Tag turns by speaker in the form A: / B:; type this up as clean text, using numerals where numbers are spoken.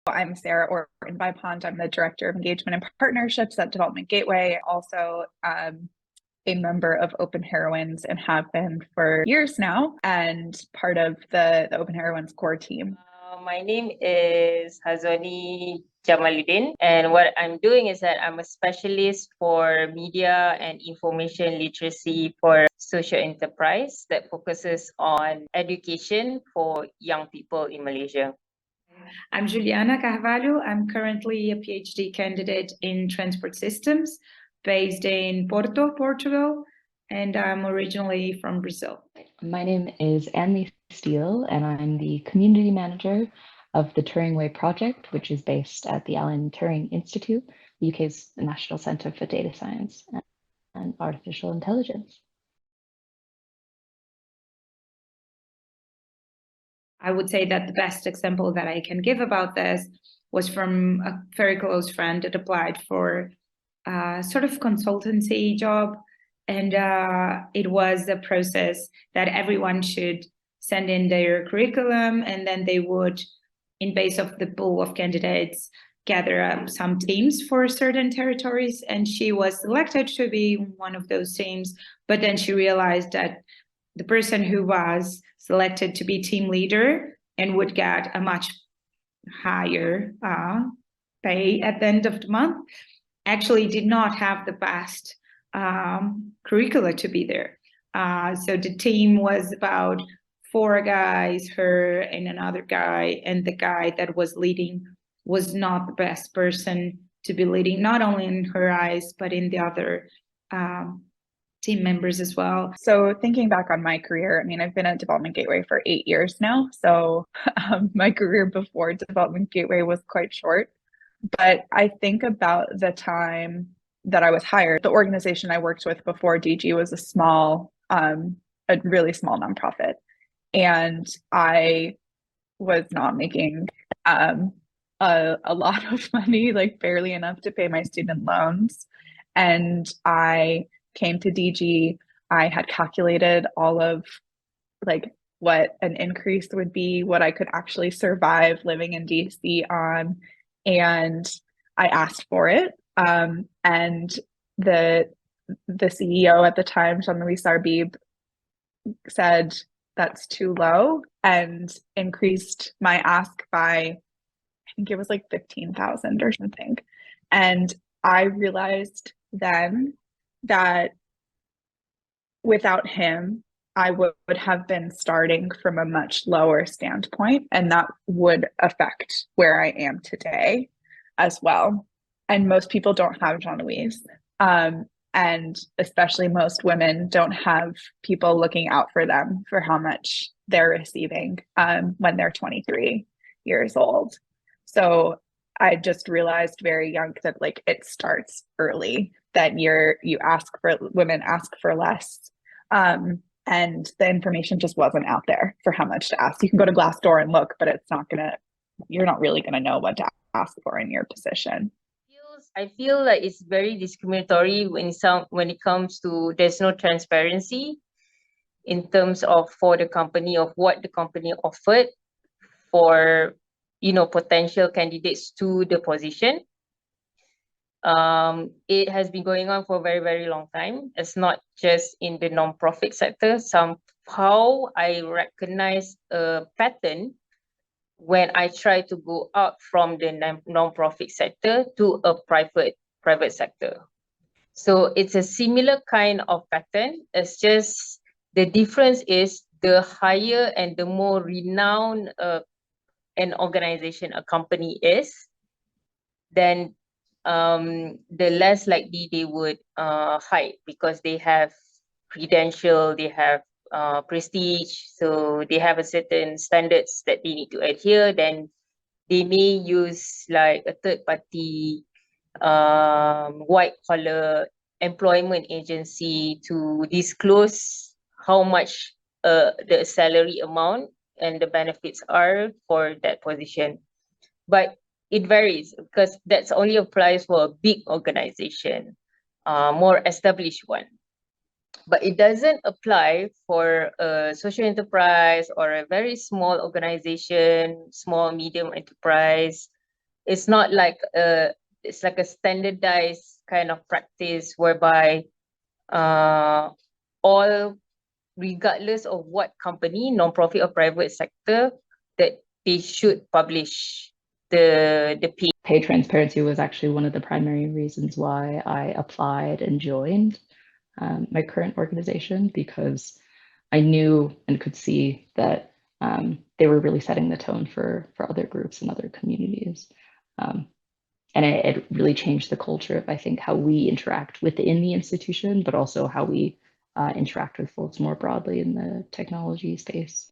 A: I'm Sarah Orton by Pond. I'm the Director of Engagement and Partnerships at Development Gateway, also a member of Open Heroines and have been for years now, and part of the Open Heroines core team.
B: My name is Hazoni Jamaluddin, and what I'm doing is that I'm a specialist for media and information literacy for social enterprise that focuses on education for young people in Malaysia.
C: I'm Juliana Carvalho. I'm currently a PhD candidate in transport systems based in Porto, Portugal, and I'm originally from Brazil.
D: My name is Anne-Lee Steele, and I'm the community manager of the Turing Way project, which is based at the Alan Turing Institute, the UK's National Centre for Data Science and Artificial Intelligence.
C: I would say that the best example that I can give about this was from a very close friend that applied for a sort of consultancy job. And it was a process that everyone should send in their curriculum, and then they would, in base of the pool of candidates, gather up some teams for certain territories. And she was selected to be one of those teams, but then she realized that the person who was selected to be team leader and would get a much higher pay at the end of the month actually did not have the best curricula to be there. So the team was about 4 guys, her and another guy, and the guy that was leading was not the best person to be leading, not only in her eyes, but in the other team members as well.
A: So thinking back on my career, I mean, I've been at Development Gateway for 8 years now. So my career before Development Gateway was quite short. But I think about the time that I was hired. The organization I worked with before DG was a really small nonprofit. And I was not making a lot of money, like barely enough to pay my student loans. And I came to DG, I had calculated all of like what an increase would be, what I could actually survive living in DC on, and I asked for it. And the CEO at the time, Jean-Louis Sarbib, said that's too low and increased my ask by, I think it was like 15,000 or something. And I realized then that without him, I would have been starting from a much lower standpoint, and that would affect where I am today as well. And most people don't have Jean-Louis. And especially most women don't have people looking out for them for how much they're receiving when they're 23 years old. So I just realized very young that like it starts early, that women ask for less. And the information just wasn't out there for how much to ask. You can go to Glassdoor and look, but you're not really gonna know what to ask for in your position.
B: I feel like it's very discriminatory when it comes to there's no transparency in terms of for the company of what the company offered for potential candidates to the position. It has been going on for a very, very long time. It's not just in the non-profit sector. Somehow I recognize a pattern when I try to go out from the non-profit sector to a private sector. So it's a similar kind of pattern. It's just the difference is the higher and the more renowned an organization, a company is, then the less likely they would hire, because they have credential, they have prestige, so they have a certain standards that they need to adhere. Then they may use like a third party white collar employment agency to disclose how much the salary amount and the benefits are for that position. But it varies because that's only applies for a big organization, more established one. But it doesn't apply for a social enterprise or a very small organization, small, medium enterprise. It's not like it's like a standardized kind of practice whereby all, regardless of what company, non-profit or private sector, that they should publish the pay.
D: Pay transparency was actually one of the primary reasons why I applied and joined my current organization, because I knew and could see that they were really setting the tone for other groups and other communities. And it really changed the culture of, I think, how we interact within the institution, but also how we interact with folks more broadly in the technology space.